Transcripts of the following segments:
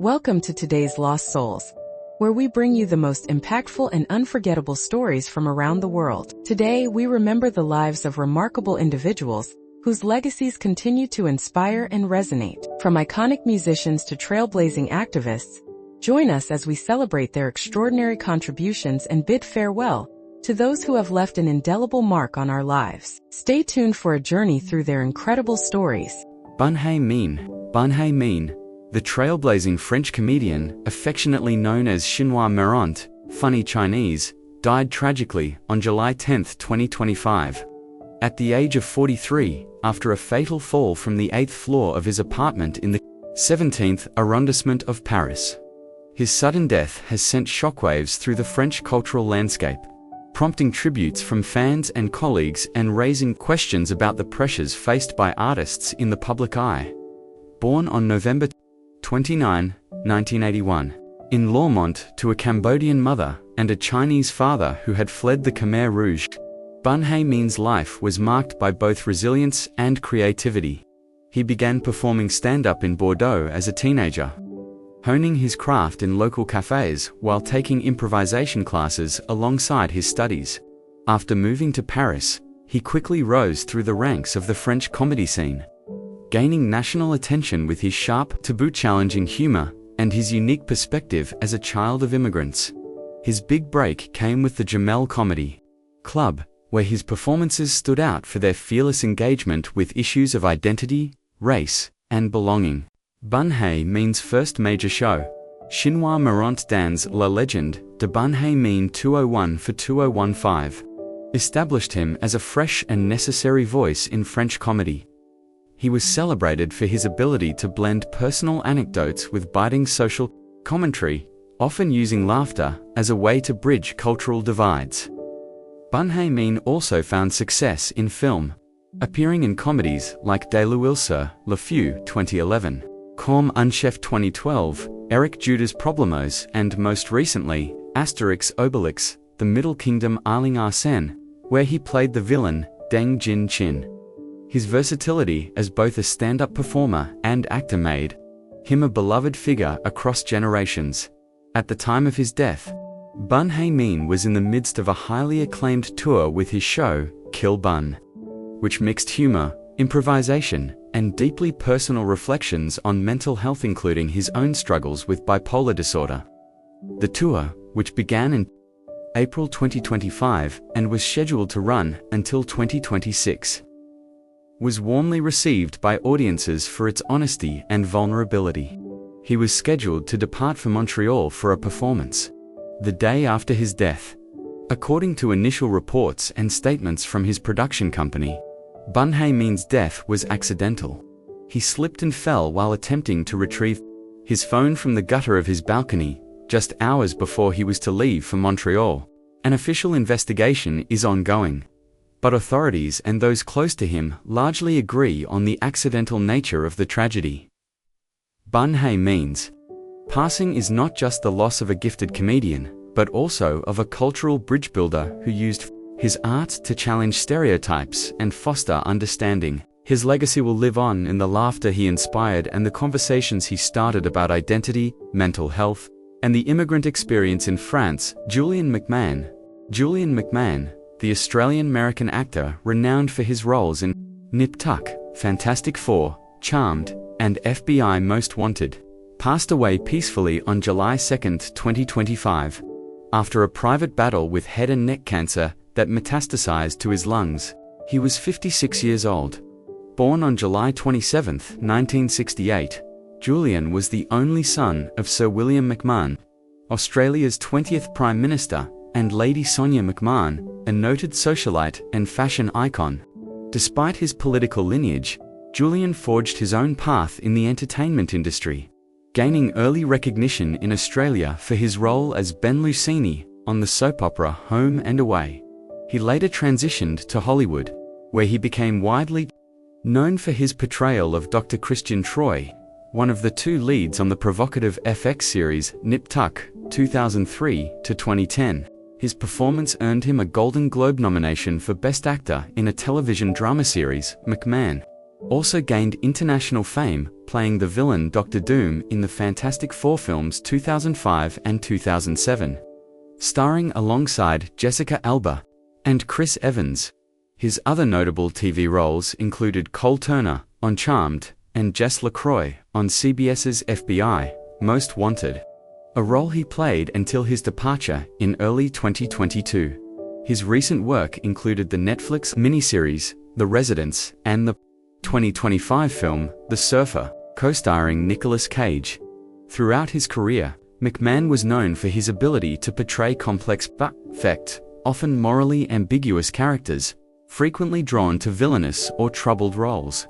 Welcome to today's Lost Souls, where we bring you the most impactful and unforgettable stories from around the world. Today, we remember the lives of remarkable individuals whose legacies continue to inspire and resonate. From iconic musicians to trailblazing activists, join us as we celebrate their extraordinary contributions and bid farewell to those who have left an indelible mark on our lives. Stay tuned for a journey through their incredible stories. Bun Hay Mean. Bun Hay Mean, the trailblazing French comedian, affectionately known as Chinois Marrant, funny Chinese, died tragically on July 10, 2025. At the age of 43, after a fatal fall from the 8th floor of his apartment in the 17th arrondissement of Paris. His sudden death has sent shockwaves through the French cultural landscape, prompting tributes from fans and colleagues and raising questions about the pressures faced by artists in the public eye. Born on November 29, 1981, in Lormont to a Cambodian mother and a Chinese father who had fled the Khmer Rouge, Bun Hay Mean's life was marked by both resilience and creativity. He began performing stand-up in Bordeaux as a teenager, honing his craft in local cafes while taking improvisation classes alongside his studies. After moving to Paris, he quickly rose through the ranks of the French comedy scene, gaining national attention with his sharp, taboo-challenging humor and his unique perspective as a child of immigrants. His big break came with the Jamel Comedy Club, where his performances stood out for their fearless engagement with issues of identity, race, and belonging. Bun Hay Mean's first major show, Chinois Marrant dans la légende de Bun Hay Mean 201 for 2015, established him as a fresh and necessary voice in French comedy. He was celebrated for his ability to blend personal anecdotes with biting social commentary, often using laughter as a way to bridge cultural divides. Bun Hay Mean also found success in film, appearing in comedies like De l'Huile sur le Feu 2011, Comme un chef 2012, Eric Judas Problemos, and most recently, Asterix Obelix, The Middle Kingdom Arling Arsène, where he played the villain, Deng Jin Chin. His versatility as both a stand-up performer and actor made him a beloved figure across generations. At the time of his death, Bun Hay Mean was in the midst of a highly acclaimed tour with his show, Kill Bun, which mixed humor, improvisation, and deeply personal reflections on mental health, including his own struggles with bipolar disorder. The tour, which began in April 2025 and was scheduled to run until 2026, was warmly received by audiences for its honesty and vulnerability. He was scheduled to depart for Montreal for a performance the day after his death. According to initial reports and statements from his production company, Bun Hay Mean's death was accidental. He slipped and fell while attempting to retrieve his phone from the gutter of his balcony just hours before he was to leave for Montreal. An official investigation is ongoing, but authorities and those close to him largely agree on the accidental nature of the tragedy. Bun Hay Mean's passing is not just the loss of a gifted comedian, but also of a cultural bridge builder who used his art to challenge stereotypes and foster understanding. His legacy will live on in the laughter he inspired and the conversations he started about identity, mental health, and the immigrant experience in France. Julian McMahon, the Australian-American actor renowned for his roles in Nip Tuck, Fantastic Four, Charmed, and FBI Most Wanted, passed away peacefully on July 2, 2025, after a private battle with head and neck cancer that metastasized to his lungs. He was 56 years old. Born on July 27, 1968, Julian was the only son of Sir William McMahon, Australia's 20th Prime Minister, and Lady Sonia McMahon, a noted socialite and fashion icon. Despite his political lineage, Julian forged his own path in the entertainment industry, gaining early recognition in Australia for his role as Ben Lucini on the soap opera Home and Away. He later transitioned to Hollywood, where he became widely known for his portrayal of Dr. Christian Troy, one of the two leads on the provocative FX series Nip Tuck, 2003 to 2010. His performance earned him a Golden Globe nomination for Best Actor in a television drama series, McMahon. Also gained international fame, playing the villain Dr. Doom in the Fantastic Four films 2005 and 2007. Starring alongside Jessica Alba and Chris Evans. His other notable TV roles included Cole Turner on Charmed and Jess LaCroix on CBS's FBI, Most Wanted, a role he played until his departure in early 2022. His recent work included the Netflix miniseries The Residence and the 2025 film The Surfer, co-starring Nicolas Cage. Throughout his career, McMahon was known for his ability to portray complex but affect, often morally ambiguous characters, frequently drawn to villainous or troubled roles.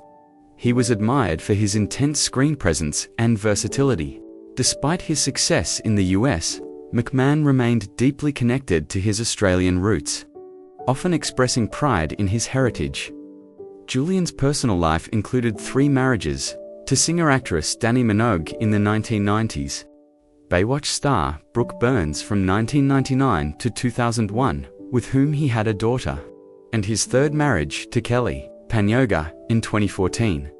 He was admired for his intense screen presence and versatility. Despite his success in the US, McMahon remained deeply connected to his Australian roots, often expressing pride in his heritage. Julian's personal life included 3 marriages, to singer-actress Dannii Minogue in the 1990s, Baywatch star Brooke Burns from 1999 to 2001, with whom he had a daughter, and his 3rd marriage to Kelly Panyoga in 2014.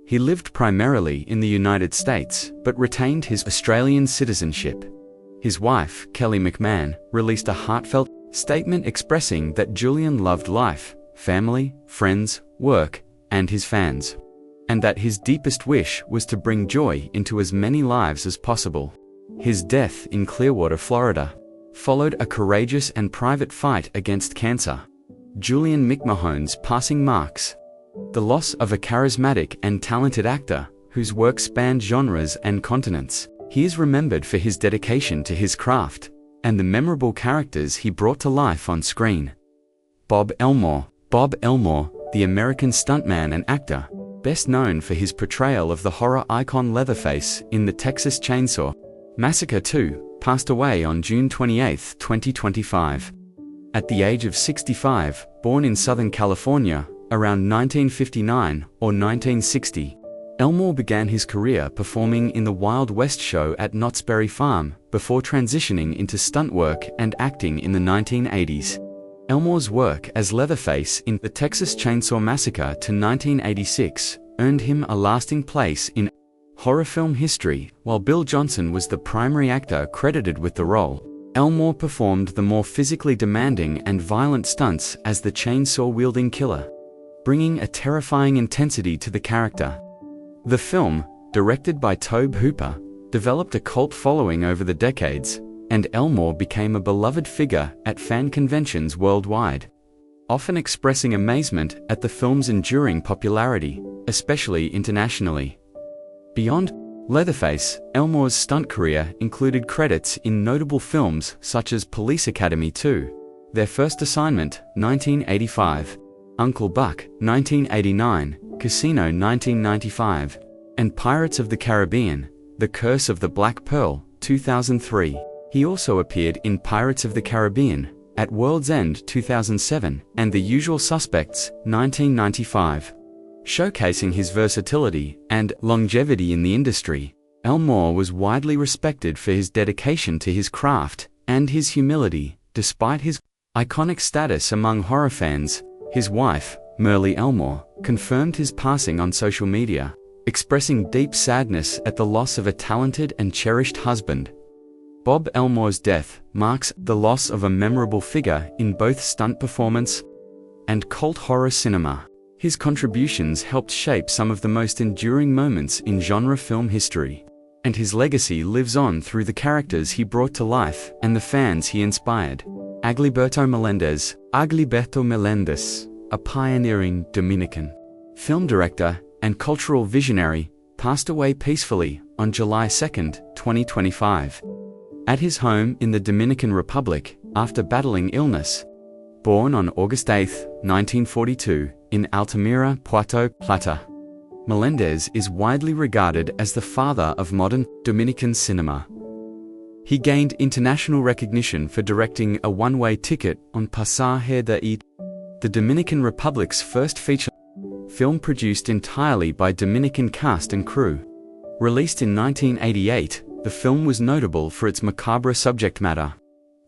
He lived primarily in the United States, but retained his Australian citizenship. His wife, Kelly McMahon, released a heartfelt statement expressing that Julian loved life, family, friends, work, and his fans, and that his deepest wish was to bring joy into as many lives as possible. His death in Clearwater, Florida, followed a courageous and private fight against cancer. Julian McMahon's passing marks the loss of a charismatic and talented actor whose work spanned genres and continents. He is remembered for his dedication to his craft and the memorable characters he brought to life on screen. Bob Elmore. Bob Elmore, the American stuntman and actor, best known for his portrayal of the horror icon Leatherface in the Texas Chainsaw Massacre 2, passed away on June 28, 2025. At the age of 65, born in Southern California around 1959 or 1960, Elmore began his career performing in the Wild West show at Knott's Berry Farm before transitioning into stunt work and acting in the 1980s. Elmore's work as Leatherface in the Texas Chainsaw Massacre to 1986 earned him a lasting place in horror film history. While Bill Johnson was the primary actor credited with the role, Elmore performed the more physically demanding and violent stunts as the chainsaw-wielding killer, bringing a terrifying intensity to the character. The film, directed by Tobe Hooper, developed a cult following over the decades, and Elmore became a beloved figure at fan conventions worldwide, often expressing amazement at the film's enduring popularity, especially internationally. Beyond Leatherface, Elmore's stunt career included credits in notable films such as Police Academy 2, Their First Assignment, 1985, Uncle Buck, 1989, Casino 1995, and Pirates of the Caribbean, The Curse of the Black Pearl, 2003. He also appeared in Pirates of the Caribbean, At World's End 2007, and The Usual Suspects, 1995. Showcasing his versatility and longevity in the industry, Elmore was widely respected for his dedication to his craft and his humility, despite his iconic status among horror fans. His wife, Merle Elmore, confirmed his passing on social media, expressing deep sadness at the loss of a talented and cherished husband. Bob Elmore's death marks the loss of a memorable figure in both stunt performance and cult horror cinema. His contributions helped shape some of the most enduring moments in genre film history, and his legacy lives on through the characters he brought to life and the fans he inspired. Agliberto Meléndez, a pioneering Dominican film director and cultural visionary, passed away peacefully on July 2, 2025, at his home in the Dominican Republic after battling illness. Born on August 8, 1942, in Altamira, Puerto Plata, Meléndez is widely regarded as the father of modern Dominican cinema. He gained international recognition for directing A One-Way Ticket on Pasaje de Ida, the Dominican Republic's first feature film produced entirely by Dominican cast and crew. Released in 1988, the film was notable for its macabre subject matter,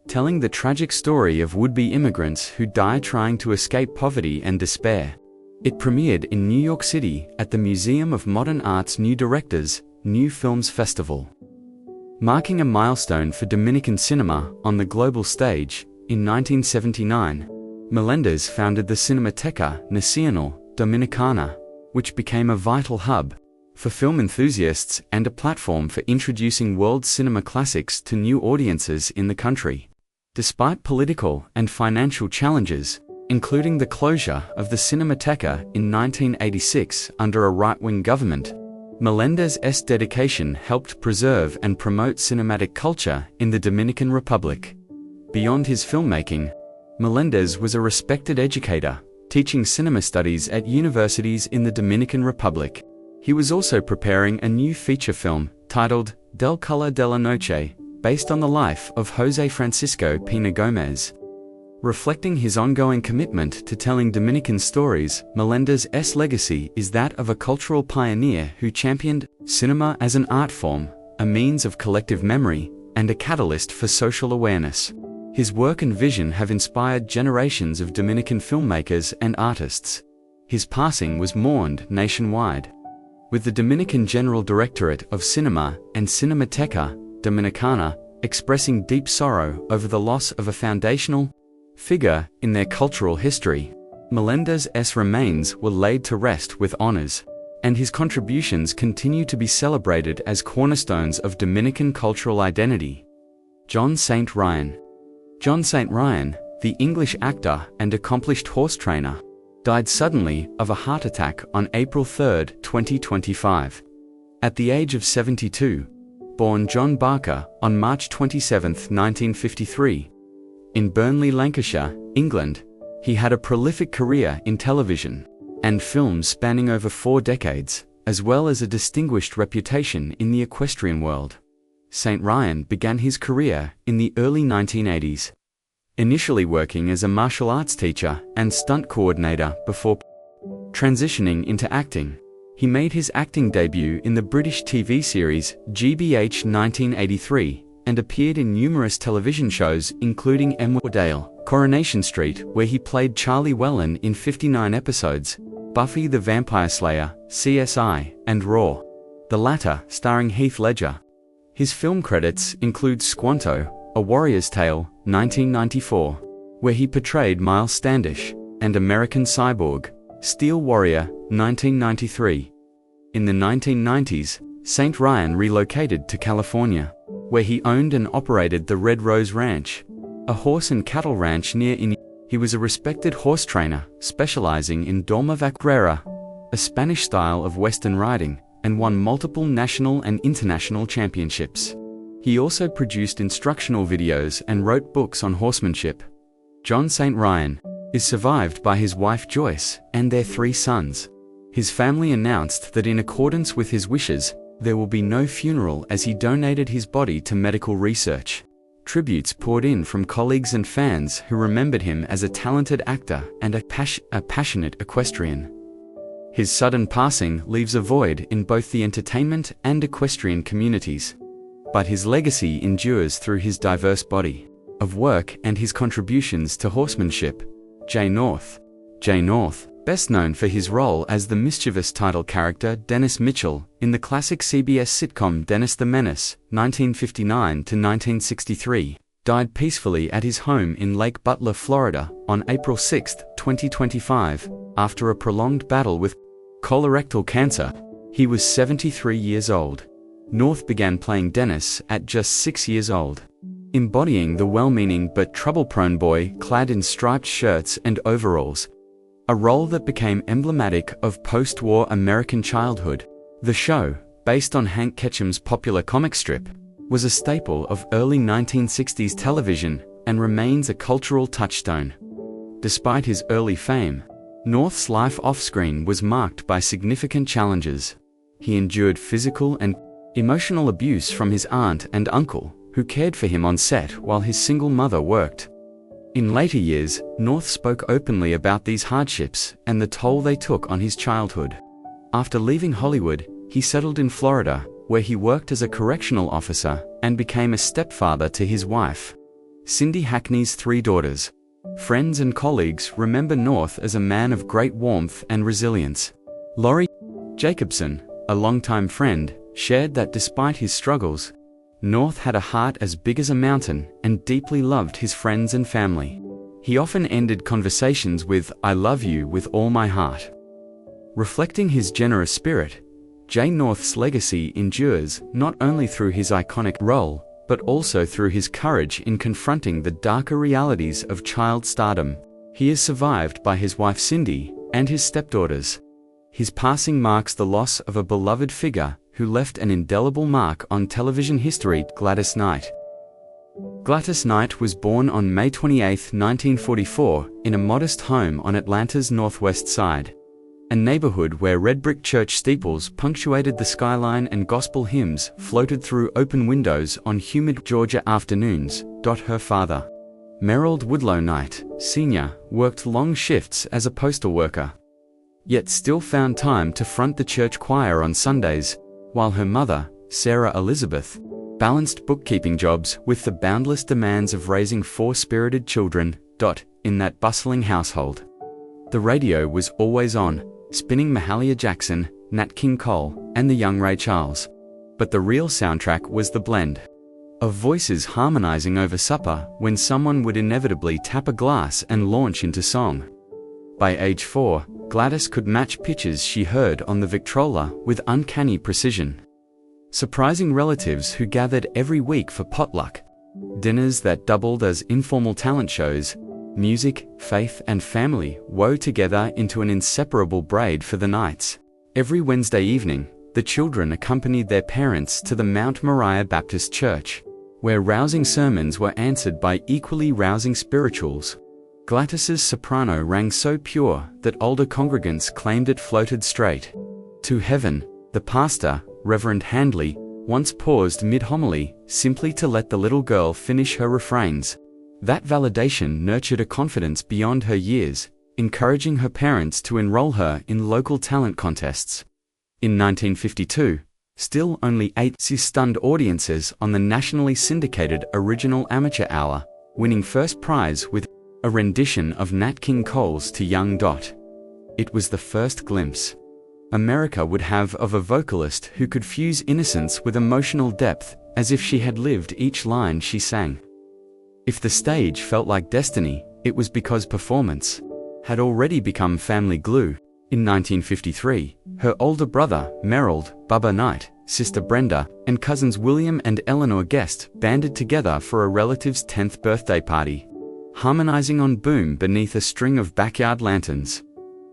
telling the tragic story of would-be immigrants who die trying to escape poverty and despair. It premiered in New York City at the Museum of Modern Art's New Directors, New Films Festival. Marking a milestone for Dominican cinema on the global stage, in 1979, Meléndez founded the Cinemateca Nacional Dominicana, which became a vital hub for film enthusiasts and a platform for introducing world cinema classics to new audiences in the country. Despite political and financial challenges, including the closure of the Cinemateca in 1986 under a right-wing government, Meléndez's dedication helped preserve and promote cinematic culture in the Dominican Republic. Beyond his filmmaking, Meléndez was a respected educator, teaching cinema studies at universities in the Dominican Republic. He was also preparing a new feature film titled Del Color de la Noche, based on the life of José Francisco Pina Gómez. Reflecting his ongoing commitment to telling Dominican stories, Meléndez's legacy is that of a cultural pioneer who championed cinema as an art form, a means of collective memory, and a catalyst for social awareness. His work and vision have inspired generations of Dominican filmmakers and artists. His passing was mourned nationwide, with the Dominican General Directorate of Cinema and Cinemateca Dominicana expressing deep sorrow over the loss of a foundational figure in their cultural history. Meléndez's remains were laid to rest with honors, and his contributions continue to be celebrated as cornerstones of Dominican cultural identity. John St. Ryan. John St. Ryan, the English actor and accomplished horse trainer, died suddenly of a heart attack on April 3, 2025. At the age of 72, born John Barker on March 27, 1953, in Burnley, Lancashire, England, he had a prolific career in television and films spanning over 4 decades, as well as a distinguished reputation in the equestrian world. St. Ryan began his career in the early 1980s, initially working as a martial arts teacher and stunt coordinator before transitioning into acting. He made his acting debut in the British TV series GBH 1983 and appeared in numerous television shows including Elmore, Coronation Street, where he played Charlie Whelan in 59 episodes, Buffy the Vampire Slayer, CSI, and Raw, the latter starring Heath Ledger. His film credits include Squanto, A Warrior's Tale, 1994, where he portrayed Miles Standish, and American Cyborg, Steel Warrior, 1993. In the 1990s, St. Ryan relocated to California, where he owned and operated the Red Rose Ranch, a horse and cattle ranch near in. He was a respected horse trainer, specializing in Doma Vaquera, a Spanish style of Western riding, and won multiple national and international championships. He also produced instructional videos and wrote books on horsemanship. John St. Ryan is survived by his wife Joyce and their 3 sons. His family announced that in accordance with his wishes, there will be no funeral as he donated his body to medical research. Tributes poured in from colleagues and fans who remembered him as a talented actor and a passionate equestrian. His sudden passing leaves a void in both the entertainment and equestrian communities. But his legacy endures through his diverse body of work and his contributions to horsemanship. Jay North, best known for his role as the mischievous title character Dennis Mitchell in the classic CBS sitcom Dennis the Menace, 1959 to 1963, died peacefully at his home in Lake Butler, Florida, on April 6, 2025, after a prolonged battle with colorectal cancer. He was 73 years old. North began playing Dennis at just 6 years old, embodying the well-meaning but trouble-prone boy clad in striped shirts and overalls, a role that became emblematic of post-war American childhood. The show, based on Hank Ketcham's popular comic strip, was a staple of early 1960s television and remains a cultural touchstone. Despite his early fame, North's life off-screen was marked by significant challenges. He endured physical and emotional abuse from his aunt and uncle, who cared for him on set while his single mother worked. In later years, North spoke openly about these hardships and the toll they took on his childhood. After leaving Hollywood, he settled in Florida, where he worked as a correctional officer and became a stepfather to his wife, Cindy Hackney's 3 daughters. Friends and colleagues remember North as a man of great warmth and resilience. Laurie Jacobson, a longtime friend, shared that despite his struggles, North had a heart as big as a mountain and deeply loved his friends and family. He often ended conversations with, "I love you with all my heart." Reflecting his generous spirit, Jay North's legacy endures not only through his iconic role, but also through his courage in confronting the darker realities of child stardom. He is survived by his wife Cindy and his stepdaughters. His passing marks the loss of a beloved figure who left an indelible mark on television history. Gladys Knight. Gladys Knight was born on May 28, 1944, in a modest home on Atlanta's northwest side, a neighborhood where red brick church steeples punctuated the skyline and gospel hymns floated through open windows on humid Georgia afternoons. Her father, Merrill Woodlow Knight, Sr., worked long shifts as a postal worker, yet still found time to front the church choir on Sundays, while her mother, Sarah Elizabeth, balanced bookkeeping jobs with the boundless demands of raising 4 spirited children. In that bustling household, the radio was always on, spinning Mahalia Jackson, Nat King Cole, and the young Ray Charles. But the real soundtrack was the blend of voices harmonizing over supper when someone would inevitably tap a glass and launch into song. By age 4, Gladys could match pitches she heard on the Victrola with uncanny precision. Surprising relatives who gathered every week for potluck, dinners that doubled as informal talent shows, music, faith, and family wove together into an inseparable braid for the nights. Every Wednesday evening, the children accompanied their parents to the Mount Moriah Baptist Church, where rousing sermons were answered by equally rousing spirituals. Gladys's soprano rang so pure that older congregants claimed it floated straight to heaven. The pastor, Reverend Handley, once paused mid-homily simply to let the little girl finish her refrains. That validation nurtured a confidence beyond her years, encouraging her parents to enroll her in local talent contests. In 1952, still only 8 stunned audiences on the nationally syndicated Original Amateur Hour, winning first prize with a rendition of Nat King Cole's To Young. It was the first glimpse America would have of a vocalist who could fuse innocence with emotional depth, as if she had lived each line she sang. If the stage felt like destiny, it was because performance had already become family glue. In 1953, her older brother, Merrill Bubba Knight, sister Brenda, and cousins William and Eleanor Guest banded together for a relative's 10th birthday party, harmonizing on Boom beneath a string of backyard lanterns.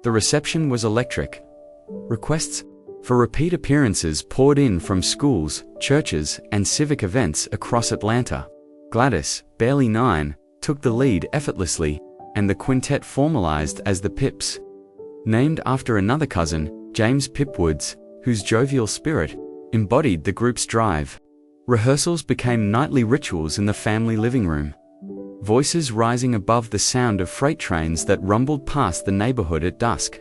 The reception was electric. Requests for repeat appearances poured in from schools, churches, and civic events across Atlanta. Gladys, barely 9, took the lead effortlessly, and the quintet formalized as the Pips, named after another cousin, James Pip Woods, whose jovial spirit embodied the group's drive. Rehearsals became nightly rituals in the family living room, voices rising above the sound of freight trains that rumbled past the neighborhood at dusk.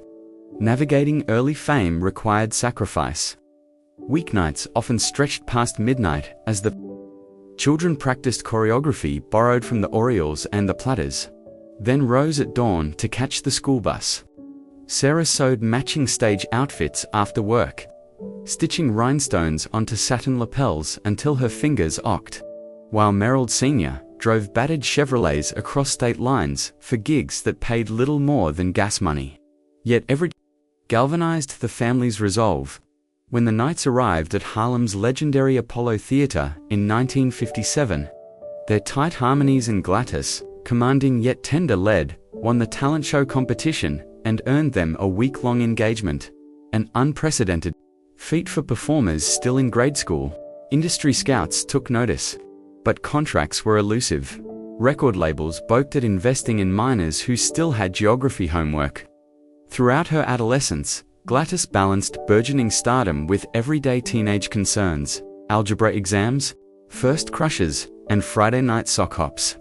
Navigating early fame required sacrifice. Weeknights often stretched past midnight as the children practiced choreography borrowed from the Orioles and the Platters, then rose at dawn to catch the school bus. Sarah sewed matching stage outfits after work, stitching rhinestones onto satin lapels until her fingers ached, while Merrill Sr. drove battered Chevrolets across state lines for gigs that paid little more than gas money. Yet every galvanized the family's resolve. When the Knights arrived at Harlem's legendary Apollo Theater in 1957, their tight harmonies and Gladys, commanding yet tender lead, won the talent show competition and earned them a week-long engagement, an unprecedented feat for performers still in grade school. Industry scouts took notice, but contracts were elusive. Record labels balked at investing in minors who still had geography homework. Throughout her adolescence, Gladys balanced burgeoning stardom with everyday teenage concerns, algebra exams, first crushes, and Friday night sock hops.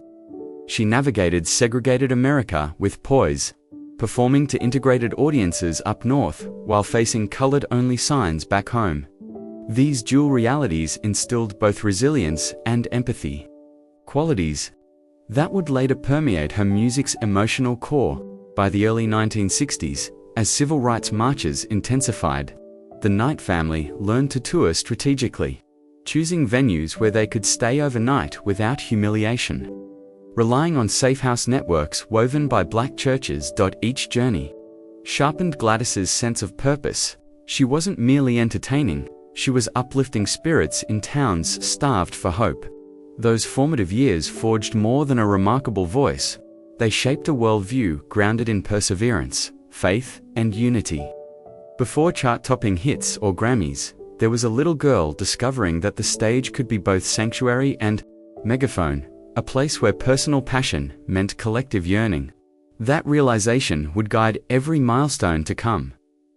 She navigated segregated America with poise, performing to integrated audiences up north while facing colored-only signs back home. These dual realities instilled both resilience and empathy, qualities That would later permeate her music's emotional core. By the early 1960s, as civil rights marches intensified, the Knight family learned to tour strategically, choosing venues where they could stay overnight without humiliation. Relying on safehouse networks woven by black churches. Each journey sharpened Gladys's sense of purpose. She wasn't merely entertaining, she was uplifting spirits in towns starved for hope. Those formative years forged more than a remarkable voice. They shaped a worldview grounded in perseverance, faith, and unity. Before chart-topping hits or Grammys, there was a little girl discovering that the stage could be both sanctuary and megaphone, a place where personal passion meant collective yearning. That realization would guide every milestone to come,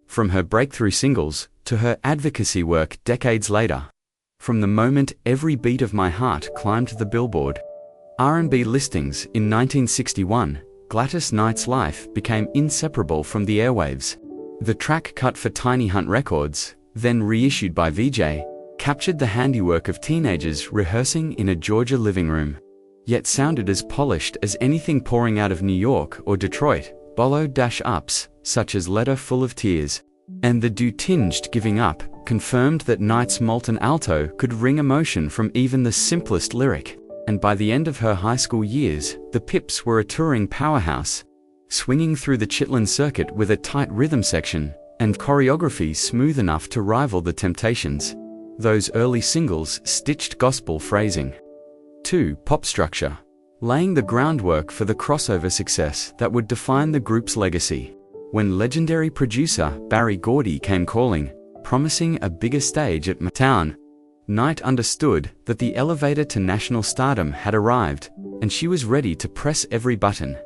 from her breakthrough singles to her advocacy work decades later. From the moment every beat of my heart climbed the Billboard R&B listings in 1961, Gladys Knight's life became inseparable from the airwaves. The track cut for Tiny Hunt Records, then reissued by VJ, captured the handiwork of teenagers rehearsing in a Georgia living room, yet sounded as polished as anything pouring out of New York or Detroit. Bolo-ups, such as Letter Full of Tears, and the dew-tinged Giving Up, confirmed that Knight's molten alto could wring emotion from even the simplest lyric. And by the end of her high school years, the Pips were a touring powerhouse, swinging through the Chitlin circuit with a tight rhythm section and choreography smooth enough to rival the Temptations. Those early singles stitched gospel phrasing. 2. Pop structure, laying the groundwork for the crossover success that would define the group's legacy. When legendary producer Barry Gordy came calling, promising a bigger stage at Motown, Knight understood that the elevator to national stardom had arrived, and she was ready to press every button.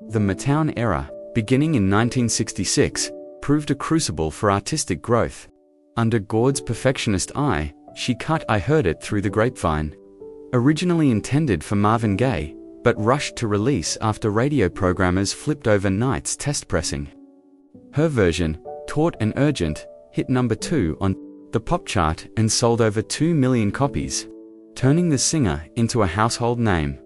The Motown era, beginning in 1966, proved a crucible for artistic growth. Under Gord's perfectionist eye, she cut I Heard It Through the Grapevine, originally intended for Marvin Gaye, but rushed to release after radio programmers flipped over Knight's test pressing. Her version, Taut and Urgent, hit number 2 on the pop chart and sold over 2 million copies, turning the singer into a household name.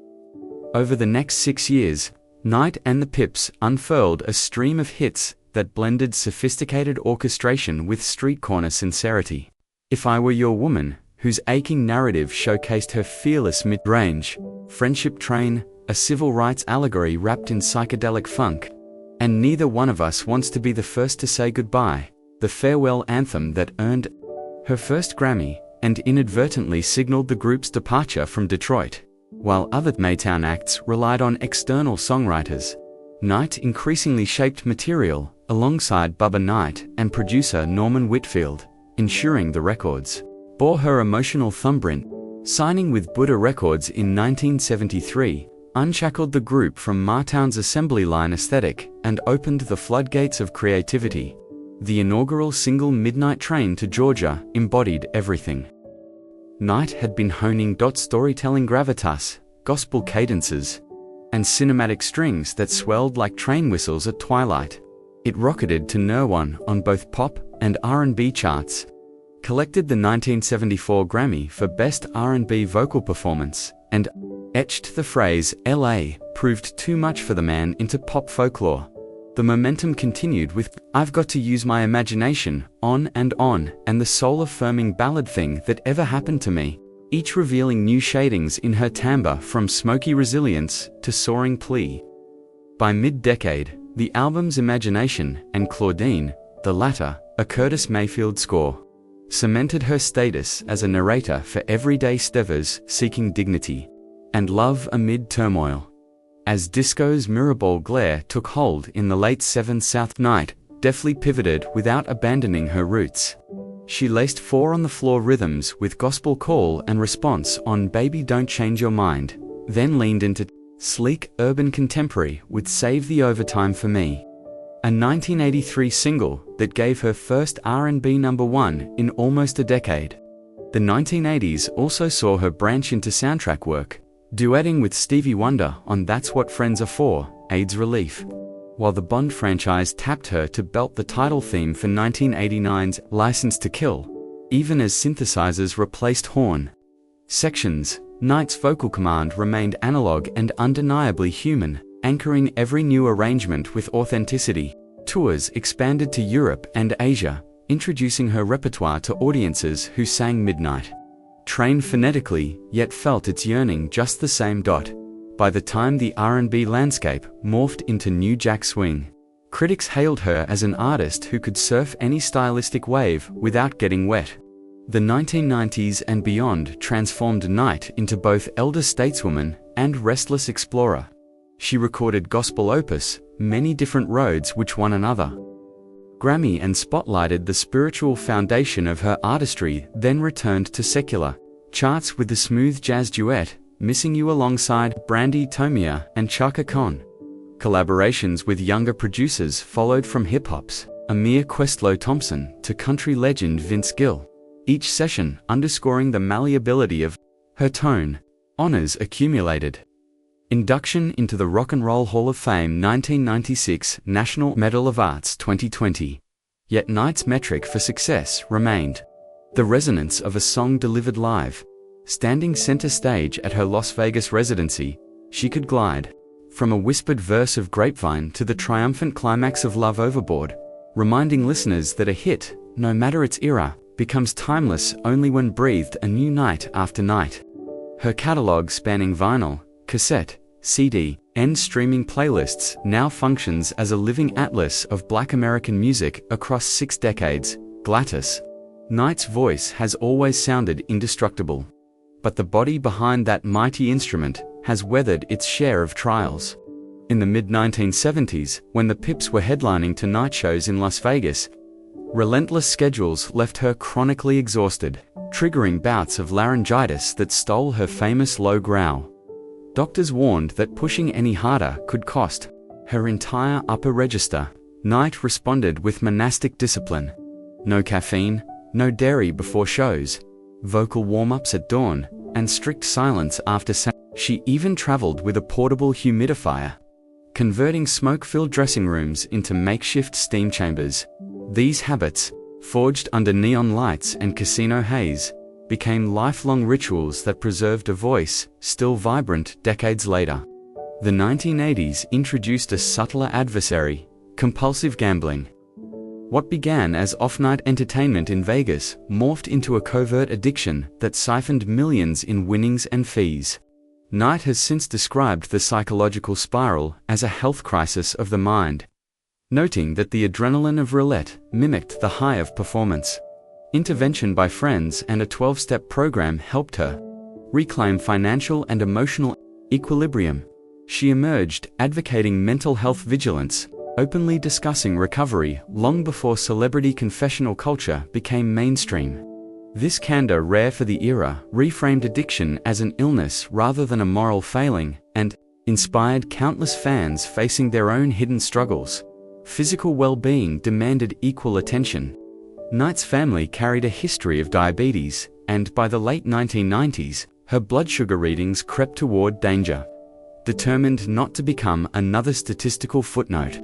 Over the next 6 years, Knight and the Pips unfurled a stream of hits that blended sophisticated orchestration with street corner sincerity. If I Were Your Woman, whose aching narrative showcased her fearless mid-range, Friendship Train, a civil rights allegory wrapped in psychedelic funk, and Neither One of Us Wants to Be the First to Say Goodbye, the farewell anthem that earned her first Grammy and inadvertently signaled the group's departure from Detroit. While other Motown acts relied on external songwriters, Knight increasingly shaped material alongside Bubba Knight and producer Norman Whitfield, ensuring the records bore her emotional thumbprint. Signing with Buddha Records in 1973, unshackled the group from Motown's assembly line aesthetic and opened the floodgates of creativity. The inaugural single Midnight Train to Georgia embodied everything. Knight had been honing storytelling gravitas, gospel cadences, and cinematic strings that swelled like train whistles at twilight. It rocketed to #1 on both pop and R&B charts, collected the 1974 Grammy for Best R&B Vocal Performance, and etched the phrase "LA proved too much for the man" into pop folklore. The momentum continued with I've Got to Use My Imagination, On, and the soul-affirming Ballad Thing That Ever Happened to Me, each revealing new shadings in her timbre from smoky resilience to soaring plea. By mid-decade, the album's Imagination and Claudine, the latter, a Curtis Mayfield score, cemented her status as a narrator for everyday stevers seeking dignity and love amid turmoil. As disco's mirrorball glare took hold in the late 7 South, Knight deftly pivoted without abandoning her roots. She laced 4-on-the-floor rhythms with gospel call and response on Baby Don't Change Your Mind, then leaned into sleek urban contemporary with Save the Overtime for Me, a 1983 single that gave her first R&B #1 in almost a decade. The 1980s also saw her branch into soundtrack work, duetting with Stevie Wonder on That's What Friends Are For, AIDS Relief, while the Bond franchise tapped her to belt the title theme for 1989's License to Kill, even as synthesizers replaced horn sections. Knight's vocal command remained analog and undeniably human, anchoring every new arrangement with authenticity. Tours expanded to Europe and Asia, introducing her repertoire to audiences who sang midnight. Trained phonetically, yet felt its yearning just the same. By the time the R&B landscape morphed into New Jack Swing, critics hailed her as an artist who could surf any stylistic wave without getting wet. The 1990s and beyond transformed Knight into both elder stateswoman and restless explorer. She recorded gospel opus, Many Different Roads Which One Another, Grammy, and spotlighted the spiritual foundation of her artistry, then returned to secular charts with the smooth jazz duet, Missing You, alongside Brandy Tomia and Chaka Khan. Collaborations with younger producers followed, from hip-hop's Amir Questlove Thompson to country legend Vince Gill, each session underscoring the malleability of her tone. Honors accumulated. Induction into the Rock and Roll Hall of Fame 1996, National Medal of Arts 2020. Yet Knight's metric for success remained the resonance of a song delivered live. Standing center stage at her Las Vegas residency, she could glide from a whispered verse of Grapevine to the triumphant climax of Love Overboard, reminding listeners that a hit, no matter its era, becomes timeless only when breathed anew night after night. Her catalog, spanning vinyl, cassette, CD, and streaming playlists, now functions as a living atlas of Black American music across 6 decades. Gladys Knight's voice has always sounded indestructible, but the body behind that mighty instrument has weathered its share of trials. In the mid-1970s, when the Pips were headlining to night shows in Las Vegas, relentless schedules left her chronically exhausted, triggering bouts of laryngitis that stole her famous low growl. Doctors warned that pushing any harder could cost her entire upper register. Knight responded with monastic discipline. No caffeine, no dairy before shows, vocal warm-ups at dawn, and strict silence after She even traveled with a portable humidifier, converting smoke-filled dressing rooms into makeshift steam chambers. These habits, forged under neon lights and casino haze, became lifelong rituals that preserved a voice still vibrant decades later. The 1980s introduced a subtler adversary: compulsive gambling. What began as off-night entertainment in Vegas morphed into a covert addiction that siphoned millions in winnings and fees. Knight has since described the psychological spiral as a health crisis of the mind, noting that the adrenaline of roulette mimicked the high of performance. Intervention by friends and a 12-step program helped her reclaim financial and emotional equilibrium. She emerged advocating mental health vigilance, openly discussing recovery long before celebrity confessional culture became mainstream. This candor, rare for the era, reframed addiction as an illness rather than a moral failing, and inspired countless fans facing their own hidden struggles. Physical well-being demanded equal attention. Knight's family carried a history of diabetes, and by the late 1990s, her blood sugar readings crept toward danger. Determined not to become another statistical footnote,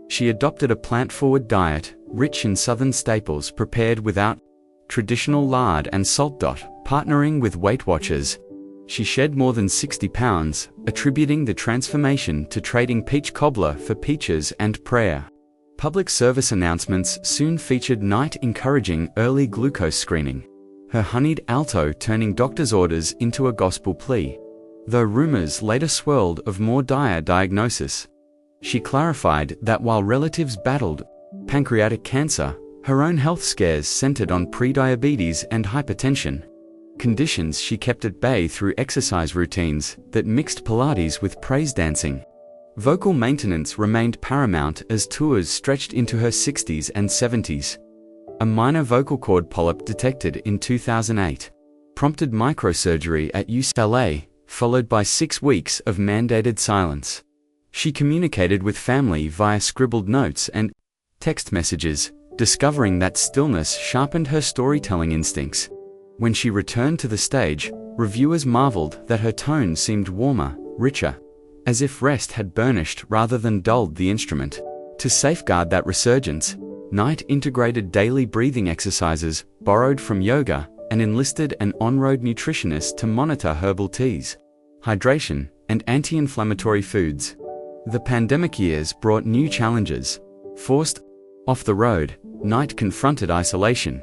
she adopted a plant-forward diet, rich in Southern staples prepared without traditional lard and salt. Partnering with Weight Watchers, she shed more than 60 pounds, attributing the transformation to trading peach cobbler for peaches and prayer. Public service announcements soon featured Knight encouraging early glucose screening, her honeyed alto turning doctor's orders into a gospel plea. Though rumors later swirled of more dire diagnosis, she clarified that while relatives battled pancreatic cancer, her own health scares centered on prediabetes and hypertension, conditions she kept at bay through exercise routines that mixed Pilates with praise dancing. Vocal maintenance remained paramount as tours stretched into her 60s and 70s. A minor vocal cord polyp detected in 2008 prompted microsurgery at UCLA, followed by 6 weeks of mandated silence. She communicated with family via scribbled notes and text messages, discovering that stillness sharpened her storytelling instincts. When she returned to the stage, reviewers marveled that her tone seemed warmer, richer, as if rest had burnished rather than dulled the instrument. To safeguard that resurgence, Knight integrated daily breathing exercises borrowed from yoga, and enlisted an on-road nutritionist to monitor herbal teas, hydration, and anti-inflammatory foods. The pandemic years brought new challenges. Forced off the road, Knight confronted isolation,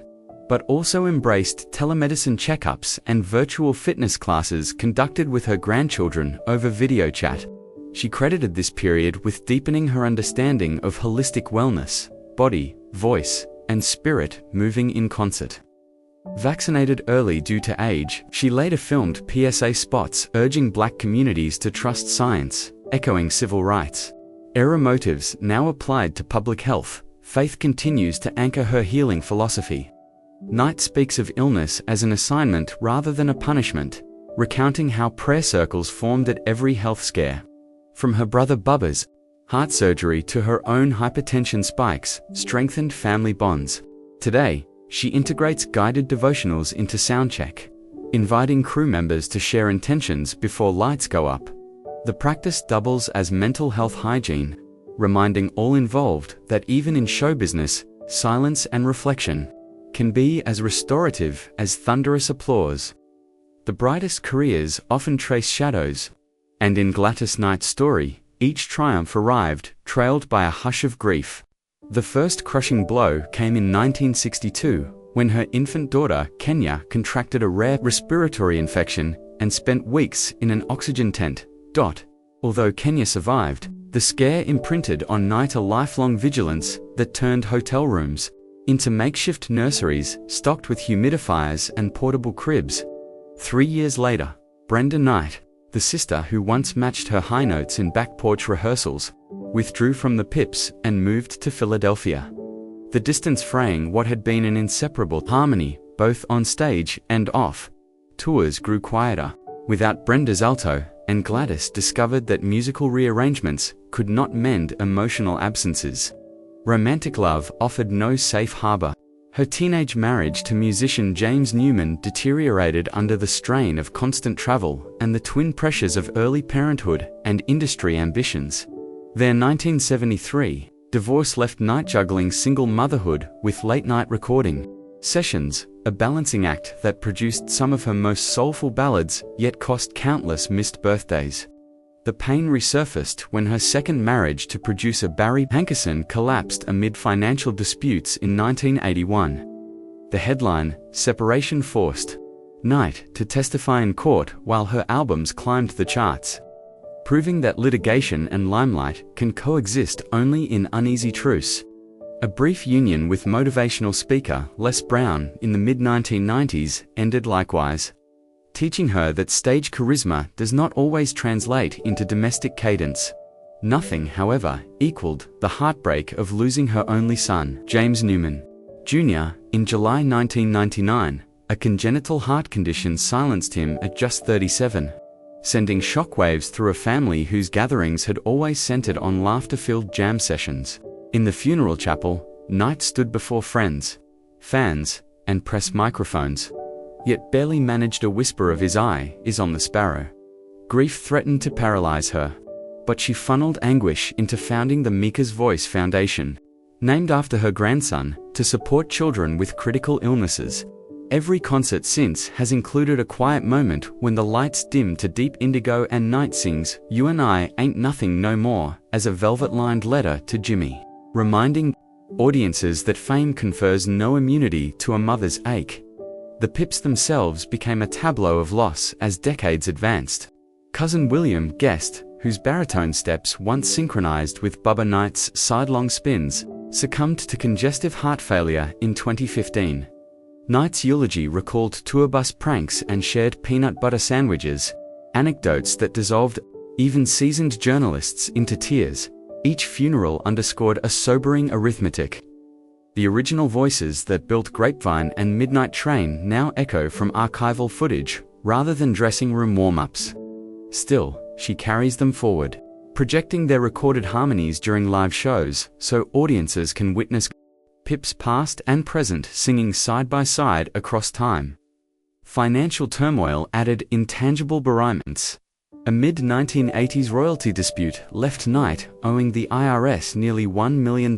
but also embraced telemedicine checkups and virtual fitness classes conducted with her grandchildren over video chat. She credited this period with deepening her understanding of holistic wellness, body, voice, and spirit moving in concert. Vaccinated early due to age, she later filmed PSA spots urging Black communities to trust science, echoing civil rights. Era motives now applied to public health, faith continues to anchor her healing philosophy. Knight speaks of illness as an assignment rather than a punishment, recounting how prayer circles formed at every health scare. From her brother Bubba's heart surgery to her own hypertension spikes, strengthened family bonds. Today, she integrates guided devotionals into soundcheck, inviting crew members to share intentions before lights go up. The practice doubles as mental health hygiene, reminding all involved that even in show business, silence and reflection can be as restorative as thunderous applause. The brightest careers often trace shadows, and in Gladys Knight's story, each triumph arrived, trailed by a hush of grief. The first crushing blow came in 1962, when her infant daughter, Kenya, contracted a rare respiratory infection and spent weeks in an oxygen tent. Although Kenya survived, the scare imprinted on Knight a lifelong vigilance that turned hotel rooms into makeshift nurseries stocked with humidifiers and portable cribs. 3 years later, Brenda Knight, the sister who once matched her high notes in back porch rehearsals, withdrew from the Pips and moved to Philadelphia. The distance fraying what had been an inseparable harmony, both on stage and off. Tours grew quieter. Without Brenda's alto, and Gladys discovered that musical rearrangements could not mend emotional absences. Romantic love offered no safe harbor. Her teenage marriage to musician James Newman deteriorated under the strain of constant travel and the twin pressures of early parenthood and industry ambitions. Their 1973 divorce left Knight juggling single motherhood with late-night recording sessions, a balancing act that produced some of her most soulful ballads, yet cost countless missed birthdays. The pain resurfaced when her second marriage to producer Barry Hankerson collapsed amid financial disputes in 1981. The headline, "Separation Forced Knight to Testify in Court While Her Albums Climbed the Charts," proving that litigation and limelight can coexist only in uneasy truce. A brief union with motivational speaker Les Brown in the mid-1990s ended likewise, teaching her that stage charisma does not always translate into domestic cadence. Nothing, however, equaled the heartbreak of losing her only son, James Newman, Jr., in July 1999. A congenital heart condition silenced him at just 37, sending shockwaves through a family whose gatherings had always centered on laughter-filled jam sessions. In the funeral chapel, Knight stood before friends, fans, and press microphones, yet barely managed a whisper of "his eye is on the sparrow." Grief threatened to paralyze her, but she funneled anguish into founding the Mika's Voice Foundation, named after her grandson, to support children with critical illnesses. Every concert since has included a quiet moment when the lights dim to deep indigo and Knight sings "You and I Ain't Nothing No More" as a velvet-lined letter to Jimmy, reminding audiences that fame confers no immunity to a mother's ache. The Pips themselves became a tableau of loss as decades advanced. Cousin William Guest, whose baritone steps once synchronized with Bubba Knight's sidelong spins, succumbed to congestive heart failure in 2015. Knight's eulogy recalled tour bus pranks and shared peanut butter sandwiches, anecdotes that dissolved even seasoned journalists into tears. Each funeral underscored a sobering arithmetic. The original voices that built Grapevine and Midnight Train now echo from archival footage, rather than dressing room warm-ups. Still, she carries them forward, projecting their recorded harmonies during live shows, so audiences can witness Pips past and present singing side by side across time. Financial turmoil added intangible bereavements. A mid-1980s royalty dispute left Knight owing the IRS nearly $1 million.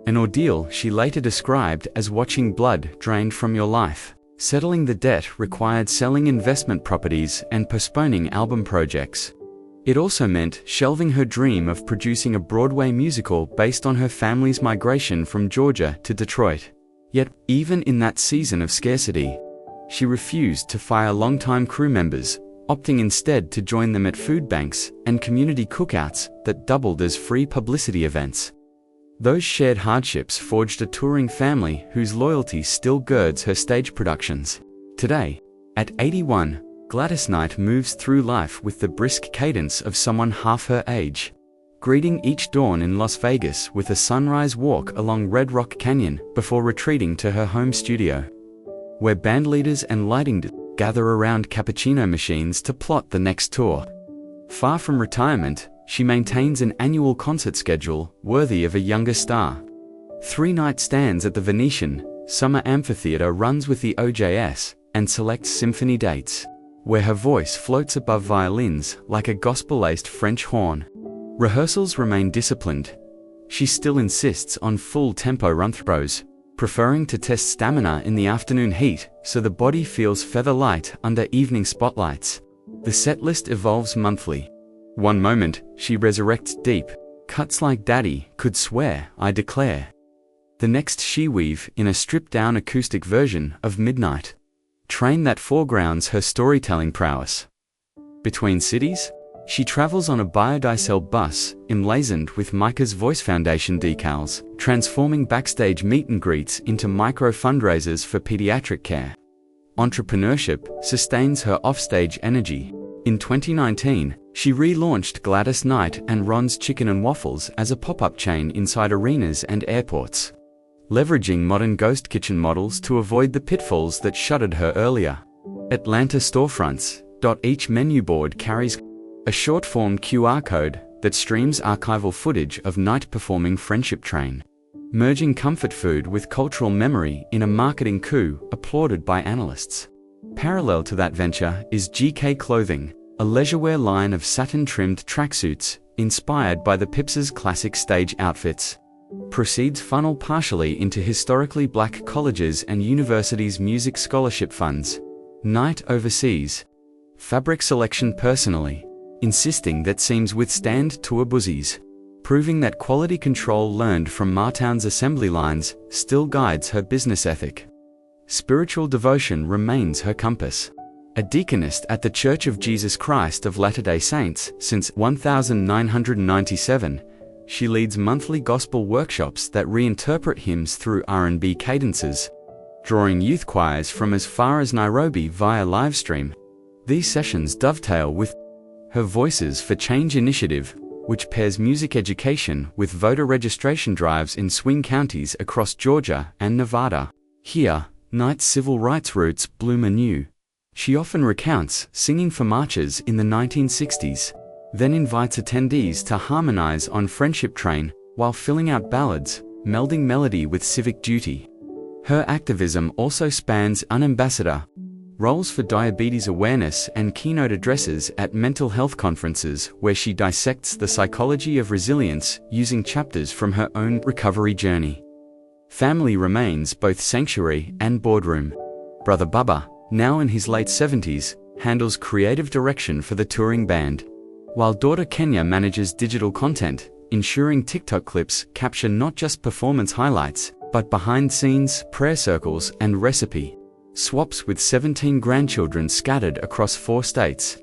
An ordeal she later described as watching blood drained from your life. Settling the debt required selling investment properties and postponing album projects. It also meant shelving her dream of producing a Broadway musical based on her family's migration from Georgia to Detroit. Yet, even in that season of scarcity, she refused to fire longtime crew members, opting instead to join them at food banks and community cookouts that doubled as free publicity events. Those shared hardships forged a touring family whose loyalty still girds her stage productions. Today, at 81, Gladys Knight moves through life with the brisk cadence of someone half her age, greeting each dawn in Las Vegas with a sunrise walk along Red Rock Canyon before retreating to her home studio, where bandleaders and lighting gather around cappuccino machines to plot the next tour. Far from retirement, she maintains an annual concert schedule worthy of a younger star. 3-night stands at the Venetian, Summer Amphitheater runs with the OJS, and selects symphony dates, where her voice floats above violins like a gospel-laced French horn. Rehearsals remain disciplined. She still insists on full-tempo run-throughs, preferring to test stamina in the afternoon heat so the body feels feather-light under evening spotlights. The setlist evolves monthly. One moment, she resurrects deep cuts like Daddy Could Swear, I Declare. The next she weave in a stripped-down acoustic version of Midnight Train that foregrounds her storytelling prowess. Between cities, she travels on a biodiesel bus emblazoned with Micah's Voice Foundation decals, transforming backstage meet and greets into micro-fundraisers for pediatric care. Entrepreneurship sustains her offstage energy. In 2019, she relaunched Gladys Knight and Ron's Chicken and Waffles as a pop-up chain inside arenas and airports, leveraging modern ghost kitchen models to avoid the pitfalls that shuttered her earlier. Atlanta storefronts. Each menu board carries a short-form QR code that streams archival footage of Knight performing Friendship Train, merging comfort food with cultural memory in a marketing coup applauded by analysts. Parallel to that venture is GK Clothing, a leisurewear line of satin-trimmed tracksuits inspired by the Pips' classic stage outfits. Proceeds funnel partially into historically black colleges and universities' music scholarship funds. Knight oversees fabric selection personally, insisting that seams withstand tour busies, proving that quality control learned from Martown's assembly lines still guides her business ethic. Spiritual devotion remains her compass. A deaconess at the Church of Jesus Christ of Latter-day Saints since 1997, she leads monthly gospel workshops that reinterpret hymns through R&B cadences, drawing youth choirs from as far as Nairobi via livestream. These sessions dovetail with her Voices for Change initiative, which pairs music education with voter registration drives in swing counties across Georgia and Nevada. Here, Knight's civil rights roots bloom anew. She often recounts singing for marches in the 1960s, then invites attendees to harmonize on Friendship Train while filling out ballads, melding melody with civic duty. Her activism also spans unambassador roles for diabetes awareness and keynote addresses at mental health conferences where she dissects the psychology of resilience using chapters from her own recovery journey. Family remains both sanctuary and boardroom. Brother Bubba, now in his late 70s, handles creative direction for the touring band, while daughter Kenya manages digital content, ensuring TikTok clips capture not just performance highlights, but behind-scenes, prayer circles, and recipe swaps with 17 grandchildren scattered across 4 states.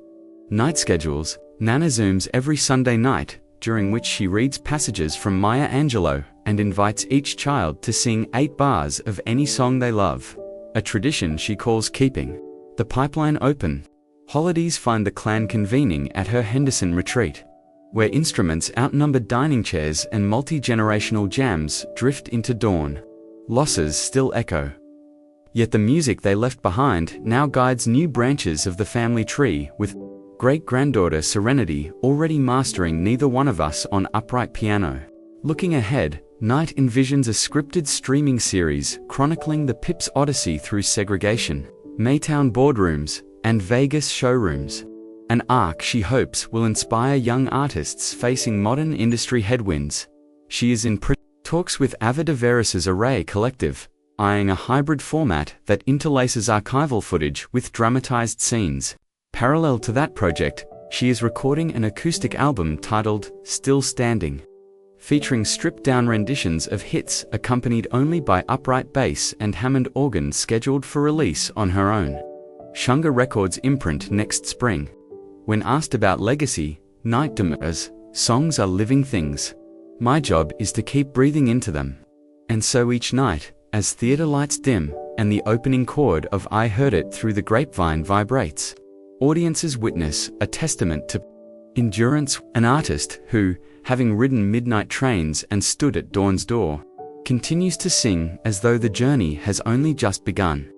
Night schedules. Nana Zooms every Sunday night, during which she reads passages from Maya Angelou and invites each child to sing 8 bars of any song they love, a tradition she calls keeping the pipeline open. Holidays find the clan convening at her Henderson retreat, where instruments outnumber dining chairs and multi-generational jams drift into dawn. Losses still echo, yet the music they left behind now guides new branches of the family tree, with great-granddaughter Serenity already mastering Neither One of Us on upright piano. Looking ahead, Knight envisions a scripted streaming series chronicling the Pips' odyssey through segregation, Maytown boardrooms, and Vegas showrooms. An arc she hopes will inspire young artists facing modern industry headwinds. She is in talks with Ava de Veris's Array Collective, eyeing a hybrid format that interlaces archival footage with dramatized scenes. Parallel to that project, she is recording an acoustic album titled Still Standing, featuring stripped-down renditions of hits accompanied only by upright bass and Hammond organ scheduled for release on her own Shunga Records imprint next spring. When asked about legacy, Knight demurs, "Songs are living things. My job is to keep breathing into them." And so each night, as theater lights dim and the opening chord of "I Heard It Through the Grapevine" vibrates, audiences witness a testament to endurance, an artist who, having ridden midnight trains and stood at dawn's door, continues to sing as though the journey has only just begun.